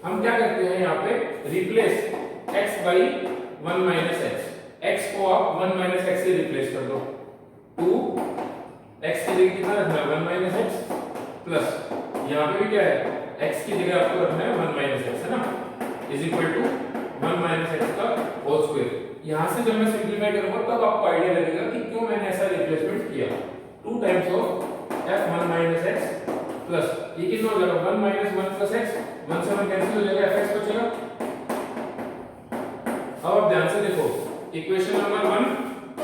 S1: हम क्या करते हैं यहाँ पे, replace x by 1 minus x, x को आप 1 minus x से रिप्लेस कर दो, 2 x की जगह कितना रखना है 1 minus x प्लस यहाँ पे भी क्या है x की जगह आपको रखना है 1 minus x, है ना, is equal to 1 minus x का होल स्क्वायर। यहाँ से जब मैं सिंपलीफाई करूंगा तब आपको आइडिया लगेगा कि क्यों मैंने ऐसा रिप्लेसमेंट किया। 2 times of f1 minus x plus ये कितना हो जाएगा 1 minus 1 plus x, 1 से 1 कैंसिल हो जाएगा, fx बचेगा। अब आप ध्यान से देखो, इक्वेशन नंबर 1,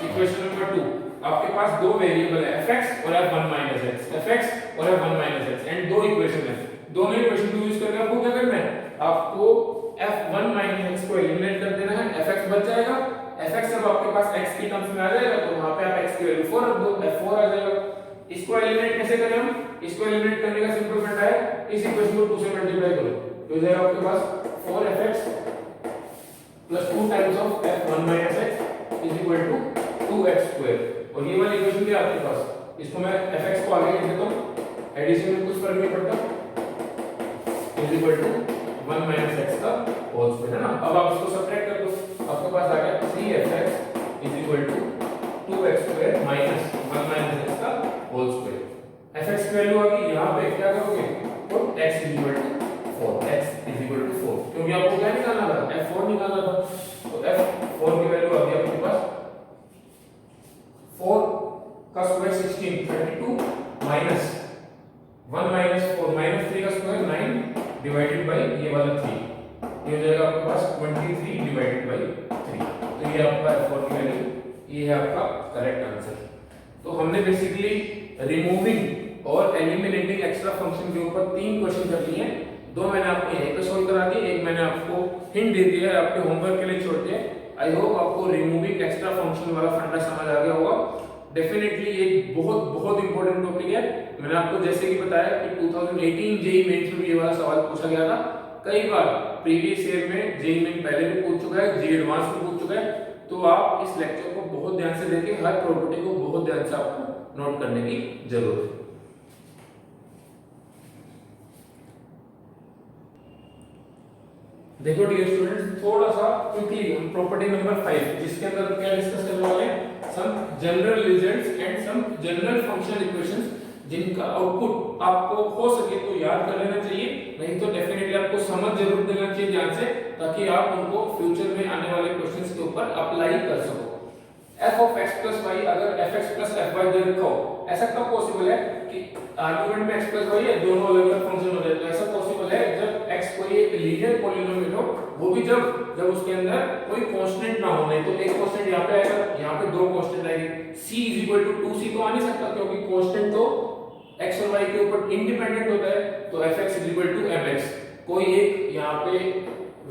S1: इक्वेशन नंबर 2, आपके पास दो वेरिएबल है fx और f1 minus x, fx और f1 minus x एंड दो इक्वेशन है। दोनों इक्वेशन को यूज करके आपको क्या करना है, आपको f1 minus x को एलिमिनेट कर देना है, fx बच जाएगा। fx जब आपके पास x की टर्म्स में आ जाएगा तो वहां पे आप x की वैल्यू 4 रख दो, f4 आ जाएगा। इसको एलिमिनेट कैसे करें हम, इसको एलिमिनेट करने का सिंपल फंडा है, इस इक्वेशन को 2 से मल्टीप्लाई करो तो हो जाएगा आपके पास 4fx plus 2 times of f1 minus x is equal to 2x square. और ये वाली इक्वेशन भी आपके पास, इसको मैं fx को आगे लिख देता हूं, एडिशन में कुछ फर्क नहीं पड़ता, is equal to 1 minus x का होल स्क्वायर, है ना। अब आप इसको सबट्रैक्ट कर दो, आपके पास आ गया 3fx is equal to 2x square minus 1 minus x का होल स्क्वायर। fx की वैल्यू आ गई, यहां पे क्या करोगे तो x is equal to 4, x is equal to 4, क्योंकि आपको क्या निकालना था, f4 निकालना था। तो f4 की वैल्यू आ गई आपके पास 4 का स्क्वायर 16, 32 माइनस 1 minus 4 minus 3 का स्क्वायर 9 डिवाइडेड बाय ये वाला 3, ये हो जाएगा आपके पास 23 डिवाइडेड बाय 3। तो ये आपका f4 की वैल्यू, ये है आपका करेक्ट आंसर। तो हमने बेसिकली रिमूविंग और एलिमिनेटिंग एक्स्ट्रा फंक्शन के ऊपर 3 क्वेश्चन कर लिए हैं। 2 मैंने आपको यहीं पे सॉल्व करा दिए, एक मैंने आपको हिंट दे दिया है, आपके होमवर्क के लिए छोड़ दिया। आई होप आपको रिमूविंग एक्स्ट्रा फंक्शन वाला फंडा समझ आ गया होगा। डेफिनेटली ये बहुत बहुत इंपॉर्टेंट टॉपिक है। मैंने आपको जैसे कि बताया कि 2018 जेईई मेंस में ये वाला सवाल पूछा गया था, कई बार प्रीवियस ईयर में जेईई मेन पहले भी पूछ चुका है, जेईई एडवांस भी पूछ चुका है। तो आप इस लेक्चर को बहुत ध्यान से देखें, हर प्रॉपर्टी को बहुत ध्यान से आपको नोट करने की जरूरत है। देखो डियर स्टूडेंट्स, थोड़ा सा क्विकली हम प्रॉपर्टी नंबर 5 जिसके अंदर क्या डिस्कस करने वाले हैं, some general results and some general functional equations जिनका आउटपुट आपको हो सके तो याद कर लेना चाहिए, नहीं तो डेफिनेटली आपको समझ जरूर देना चाहिए ध्यान से, ताकि आप उनको फ्यूचर में आने वाले क्वेश्चंस के ऊपर अप्लाई कर सको। f of x plus y अगर fx plus fy दे रखा हो, ऐसा कब पॉसिबल है कि आर्गुमेंट में x plus y है, दोनों अलग अलग फंक्शन हो जाए। तो ऐसा पॉसिबल है जब x कोई एक लीनियर पॉलिनोमियल हो, वो भी जब उसके अंदर कोई कांस्टेंट ना हो। नहीं तो एक कांस्टेंट यहाँ पे आएगा, यहाँ पे दो कांस्टेंट आएंगे, c is equal to 2c तो आ नहीं सकता, क्योंकि कांस्टेंट तो x और y के ऊपर इंडिपेंडेंट होता है। तो fx is equal to mx, कोई एक यहाँ पे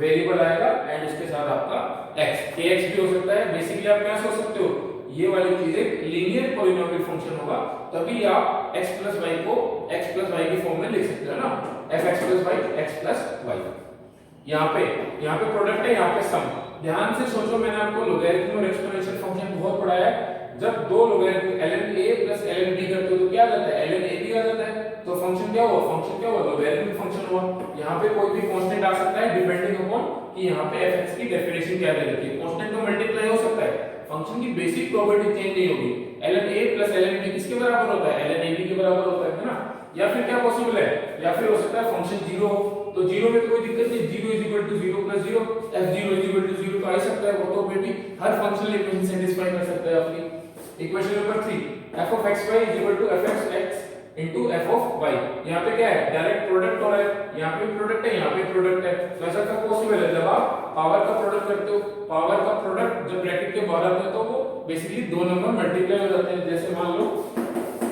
S1: वेरिएबल आएगा एंड उसके साथ आपका x, kx भी हो सकता है। बेसिकली आप क्या सोच सकते हो, ये वाली चीज एक लीनियर पॉलिनोमियल फंक्शन होगा, तभी आप x plus y को x plus y की फॉर्म में लिख सकते हो ना, fx plus y x plus y। यहाँ पे प्रोडक्ट है, यहाँ पे सम। ध्यान से सोचो, मैंने आपको लोगरिथम और एक्सपोनेंशियल फंक्शन बहुत पढ़ाया है। जब दो logarithm ln a plus ln b करते हो तो क्या आ जाता है, ln a b आ जाता है। तो फंक्शन क्या हुआ, तो वेरिएबल फंक्शन हुआ। यहाँ पे कोई भी कांस्टेंट आ सकता है डिपेंडिंग अपॉन कि यहाँ पे fx की डेफिनेशन क्या दे रखी है। कांस्टेंट का मल्टीप्लाई हो सकता है, फंक्शन की बेसिक प्रॉपर्टी चेंज नहीं होगी। ln a plus ln b किसके बराबर होता है, ln ab के बराबर होता है ना। या फिर क्या पॉसिबल है, या फिर हो सकता है फंक्शन 0 हो, तो 0 में तो कोई दिक्कत नहीं, 0 is equal to 0 plus 0, f0 is equal to 0 तो आ सकता है। वो तो बेटी हर फंक्शनल इक्वेशन सेटिस्फाई कर सकता है आपकी। Equation number 3, f of xy is equal to fx into f of y। यहाँ पे क्या है, डायरेक्ट प्रोडक्ट हो रहा है, यहाँ पे प्रोडक्ट है, यहाँ पे प्रोडक्ट है। तो ऐसा कब पॉसिबल है, जब आप पावर का प्रोडक्ट करते हो। पावर का प्रोडक्ट जब ब्रैकेट के बाहर आता है तो वो बेसिकली दो नंबर मल्टीप्लाई हो जाते हैं। जैसे मान लो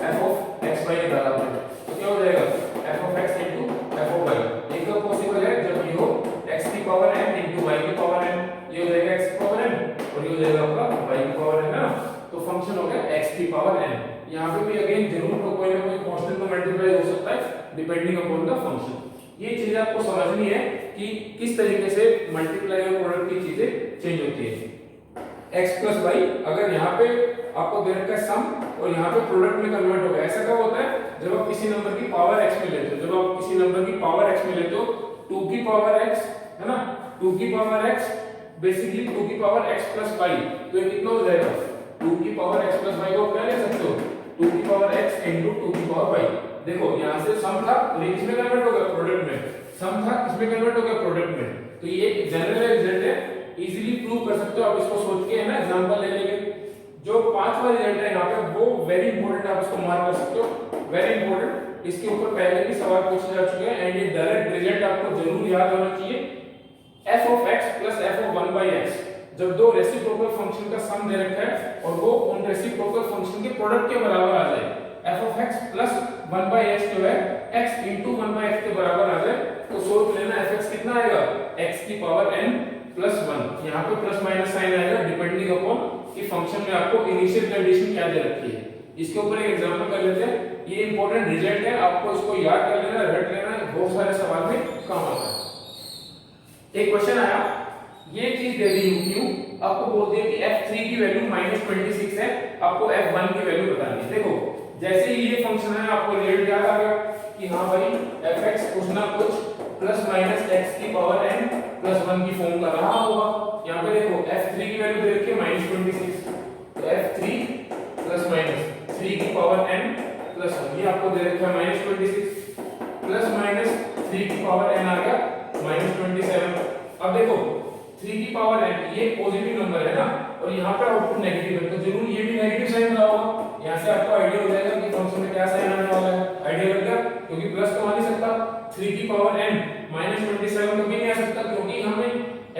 S1: f of xy के बराबर है तो क्या हो जाएगा, f of x into f of y। एक तो पॉसिबल है जब ये हो x की पावर n इनटू y की पावर n, ये हो जाएगा x की पावर n और ये हो जाएगा आपका y की पावर n ना। तो फंक्शन हो गया x की पावर n। यहाँ पे भी अगेन जरूर तो कोई ना कोई कांस्टेंट का मल्टीप्लाई हो सकता है डिपेंडिंग अपॉन द फंक्शन। ये चीज आपको समझनी है कि किस तरीके से मल्टीप्लाई और प्रोडक्ट की चीजें चेंज होती है। x प्लस y अगर यहाँ पे आपको दे रखा है सम और यहाँ पे प्रोडक्ट में कन्वर्ट हो गया, ऐसा कब होता है, जब आप किसी नंबर की पावर x में लेते हो। जब आप किसी नंबर की पावर x में लेते हो, 2 की पावर x है ना, 2 की पावर x बेसिकली 2 की पावर x प्लस y, तो ये कितना हो जाएगा, 2 की पावर x प्लस y को क्या ले सकते हो, 2 की पावर x इनटू 2 की पावर y। देखो यहाँ से सम था इसमें कन्वर्ट हो गया प्रोडक्ट में, सम था इसमें कन्वर्ट हो गया प्रोडक्ट में। तो ये जनरल रिजल्ट है, इजीली प्रूव कर सकते हो आप इसको सोच के, है ना, एग्जांपल ले लेंगे। जो 5वां रिजल्ट है यहाँ पे वो वेरी इंपॉर्टेंट, आप इसको मार्क कर सकते हो, वेरी इंपॉर्टेंट। इसके ऊपर पहले भी सवाल पूछे जा चुके हैं एंड ये डायरेक्ट रिजल्ट आपको जरूर याद होना चाहिए। f of x plus f of 1 by x, जब दो रेसिप्रोकल फंक्शन का सम दे रखा है और वो उन रेसिप्रोकल फंक्शन के प्रोडक्ट के बराबर आ जाए, f of x plus 1 by x जो है x into 1 by x के बराबर आ जाए, तो सोच लेना fx कितना आएगा, x की पावर n प्लस 1। यहाँ पे प्लस माइनस साइन आएगा डिपेंडिंग अपॉन कि फंक्शन में आपको इनिशियल कंडीशन क्या दे रखी है। इसके ऊपर एक एग्जांपल कर लेते हैं, ये इंपॉर्टेंट रिजल्ट है, आपको इसको याद कर लेना, रट लेना, बहुत सारे सवाल में काम आता है। एक क्वेश्चन आया, ये चीज दे दी क्यों, आपको बोल दिया कि f3 की वैल्यू -26 है, आपको f1 की वैल्यू बतानी है। देखो जैसे ही ये फंक्शन है आपको रिजल्ट याद आ गया कि हाँ भाई fx कुछ ना कुछ प्लस माइनस x की पावर n प्लस 1 की फॉर्म का रहा होगा। यहाँ पे देखो f3 की वैल्यू दे रखी है -26, तो f3 प्लस माइनस 3 की पावर n प्लस 1, ये आपको दे रखा है -26 प्लस माइनस 3 की पावर n आ गया -27। अब देखो 3 की पावर n ये पॉजिटिव नंबर है ना, और यहाँ पे आउटपुट नेगेटिव है, तो जरूर ये भी नेगेटिव साइन रहा होगा। यहाँ से आपको आइडिया हो जाएगा कि फंक्शन में क्या साइन आने वाला है, आइडिया लग गया, क्योंकि प्लस तो आ नहीं सकता, 3 की पावर n -27 कभी नहीं आ सकता, क्योंकि हमें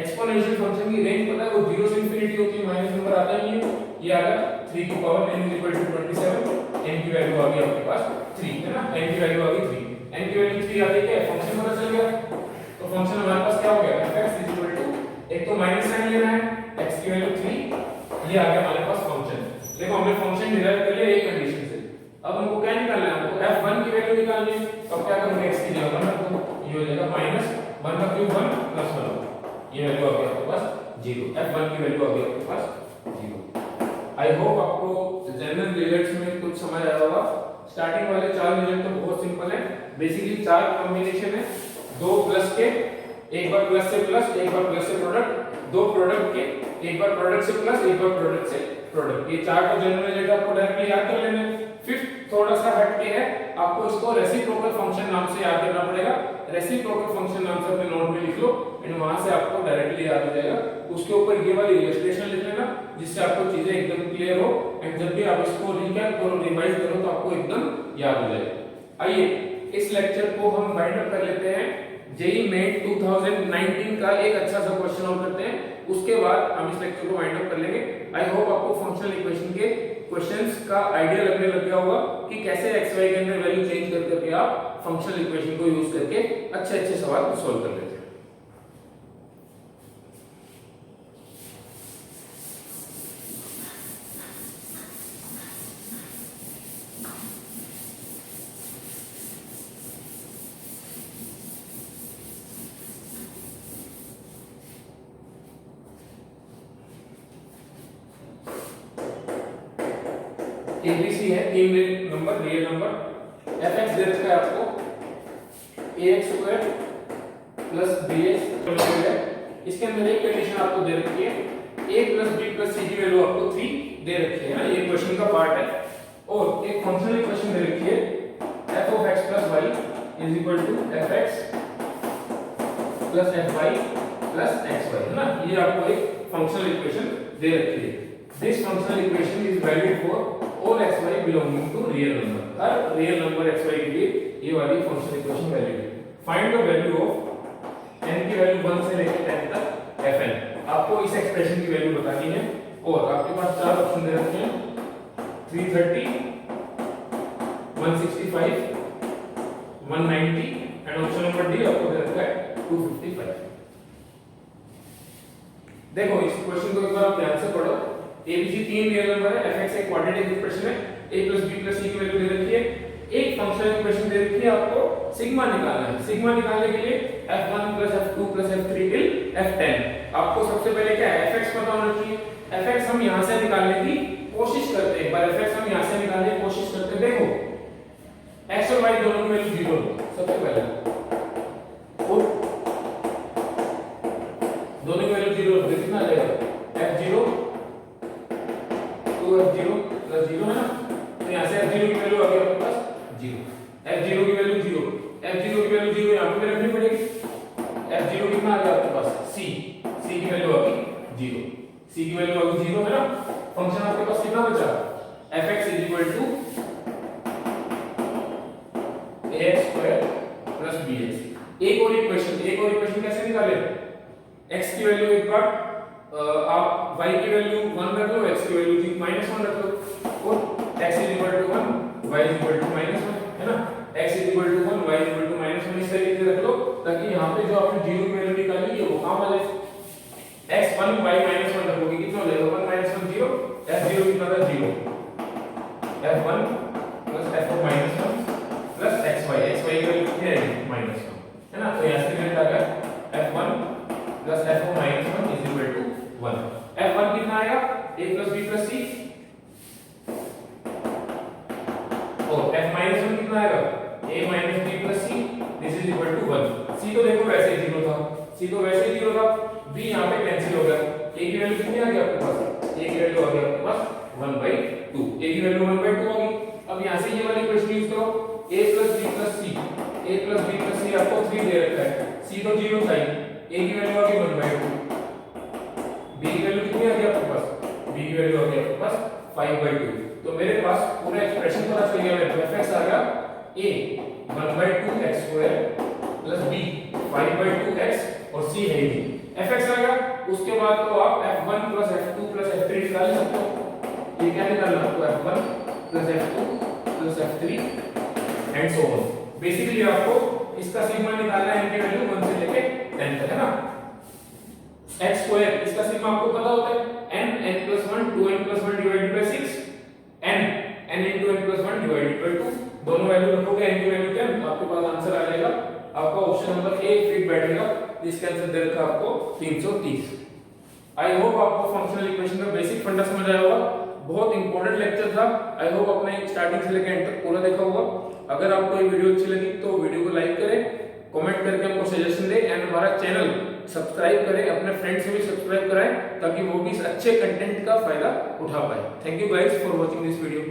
S1: एक्सपोनेंशियल फंक्शन की रेंज पता है, वो 0 से इंफिनिटी होती है, माइनस नंबर आता ही नहीं है। ये आ गया 3 की पावर n = 27, n की वैल्यू आ गई आपके पास 3 है ना, n की वैल्यू आ गई 3, n की वैल्यू 3 आ गई, क्या फंक्शन पता चल गया। तो फंक्शन हमारे पास क्या हो गया, fx एक तो माइनस साइन लेना है, x की वैल्यू 3, ये आ गया हमारे पास फंक्शन। देखो हमने फंक्शन डिराइव कर लिया एक कंडीशन से, अब हमको क्या निकालना है, हमको f1 की वैल्यू निकालनी है। अब क्या करूंगा, x की जगह 1 रख दूं, ये हो जाएगा -1 का क्यूब 1 प्लस 1, ये वैल्यू आ गई आपके पास 0, f1 की वैल्यू आ गई आपके पास 0। आई होप आपको जनरल रिजल्ट्स में कुछ समझ आया होगा। स्टार्टिंग वाले 4 रिजल्ट तो बहुत सिंपल है, बेसिकली 4 कॉम्बिनेशन है, 2 प्लस के, एक बार प्लस से प्लस, एक बार प्लस से प्रोडक्ट, 2 प्रोडक्ट के, एक बार प्रोडक्ट से प्लस, एक बार प्रोडक्ट से प्रोडक्ट, ये 4 तो जनरल रिजल्ट आपको डायरेक्टली याद कर लेने। फिफ्थ थोड़ा सा हट के है, आपको इसको रेसिप्रोकल फंक्शन नाम से याद करना पड़ेगा। रेसिप्रोकल फंक्शन नाम से अपने नोट में लिख लो एंड वहां से आपको डायरेक्टली याद हो जाएगा। उसके ऊपर ये वाली इलस्ट्रेशन लिख लेना, जिससे आपको चीजें एकदम क्लियर हो एंड जब भी आप इसको रिकैप करो, रिवाइज करो तो आपको एकदम याद हो जाएगा। आइए इस लेक्चर को हम वाइंड अप कर लेते हैं। जेईई मेन 2019 का एक अच्छा सा क्वेश्चन और करते हैं, उसके बाद हम इस लेक्चर को वाइंड अप कर लेंगे। आई होप आपको फंक्शनल इक्वेशन के क्वेश्चंस का आइडिया लगने लग गया होगा कि कैसे x y के अंदर वैल्यू चेंज कर करके आप फंक्शनल इक्वेशन को यूज करके अच्छे अच्छे सवाल को सॉल्व कर लेते हैं। ABC है, तीन नंबर रियल नंबर, fx दे रखा है आपको ax² प्लस bx है। इसके अंदर एक कंडीशन आपको दे रखी है a plus b plus c की वैल्यू आपको 3 दे रखी है ना, ये क्वेश्चन का पार्ट है। और एक फंक्शनल इक्वेशन दे रखी है f of x plus y is equal to fx plus fy plus xy है ना, ये आपको एक फंक्शनल इक्वेशन दे रखी है। This functional equation is valid for all xy belonging to real number, हर रियल नंबर xy के लिए ये वाली फंक्शनल इक्वेशन वैलिड है। Find the value of n की वैल्यू 1 से लेकर 10 तक fn, आपको इस एक्सप्रेशन की वैल्यू बतानी है। और आपके पास चार ऑप्शन दे रखे हैं 330, 165, 190 एंड ऑप्शन नंबर डी आपको दे रखा है 255। देखो इस क्वेश्चन को एक बार आप ध्यान से पढ़ो। abc तीन रियल नंबर है, fx एक क्वाड्रेटिक एक्सप्रेशन है, a plus b plus c की वैल्यू दे रखी है, एक फंक्शनल इक्वेशन दे रखी है, आपको सिग्मा निकालना है। सिग्मा निकालने के लिए f1 plus f2 plus f3 till f10। आपको सबसे पहले क्या है fx पता होना चाहिए। fx हम यहां से निकालने की कोशिश करते हैं, पर fx हम यहां से निकालने की कोशिश करते हैं। देखो x और y दोनों की वैल्यू 0 है सबसे पहले, और दोनों की वैल्यू 0 है, कितना आ जाएगा f0 2f0 प्लस 0 है ना, तो यहां से f0 की वैल्यू आ गई आपके पास 0, f0 की वैल्यू 0, f0 की वैल्यू 0 यहां पे रखनी पड़ेगी। f0 कितना आ गया आपके पास c, c की वैल्यू आ गई 0, c की वैल्यू आ गई 0 है ना। फंक्शन आपके पास कितना बचा fx = ax² प्लस bx। एक और इक्वेशन कैसे निकाले, x की वैल्यू एक बार आप y की वैल्यू 1 रख लो, x की वैल्यू -1 रख लो, और x = 1 y = -1 है ना, x = 1 y = -1 इस तरीके से रख लो ताकि यहां पे जो आपने 0 की वैल्यू निकाली है वो काम आ जाए। x 1 y -1 रखोगे कितना हो जाएगा 1 -1 0, f0 कितना था 0, f1 plus f1 -1 plus xy की वैल्यू कितनी आएगी -1 है ना, तो यहां से रिजल्ट आ गया f1 प्लस f1 -1 = 1। f1 कितना आएगा a plus b plus c, और f -1 कितना आएगा a minus b plus c, this is equal to 1। c तो देखो वैसे ही 0 था, c तो वैसे ही 0 था, b यहां पे कैंसिल हो गया, a की वैल्यू कितनी आ गई आपके पास, a की वैल्यू आ गई आपके पास 1/2, a की वैल्यू 1/2 आ गई। अब यहां से ये वाली इक्वेशन यूज करो, a plus b plus c, a plus b plus c आपको 3 दे रखा है, c तो 0 था ही, a की वैल्यू आ गई 1/2, b की वैल्यू कितनी आ गई आपके पास, b की वैल्यू आ गई आपके पास 5/2। तो मेरे पास पूरा एक्सप्रेशन पता चल गया, मेरे fx आ गया a 1/2x² plus b 5/2x और c है b, fx आ गया। उसके बाद तो आप f1 plus f2 plus f3 निकाल सकते हो। ये क्या निकालना है आपको f1 plus f2 plus f3 and so on. Basically आपको इसका सिग्मा निकालना है, इनकी वैल्यू 1 से लेके 10 तक है ना। x², इसका सिग्मा आपको पता होता है n+1 2n+1 divided by 6, n into n+1 divided by 2, दोनों वैल्यू रखोगे n की वैल्यू क्या, आपके पास आंसर आ जाएगा आपका ऑप्शन नंबर ए फिट बैठेगा, जिसका आंसर दे रखा आपको 330। आई होप आपको फंक्शनल इक्वेशन का बेसिक फंडा समझ आया होगा, बहुत इंपॉर्टेंट लेक्चर था। आई होप आपने स्टार्टिंग से लेकर एंड तक पूरा देखा होगा। अगर आपको ये वीडियो अच्छी लगी तो वीडियो को लाइक करें, कमेंट करके हमको सजेशन दें एंड हमारा चैनल सब्सक्राइब करें, अपने फ्रेंड्स से भी सब्सक्राइब कराएं ताकि वो भी इस अच्छे कंटेंट का फायदा उठा पाए। Thank you guys for watching this video.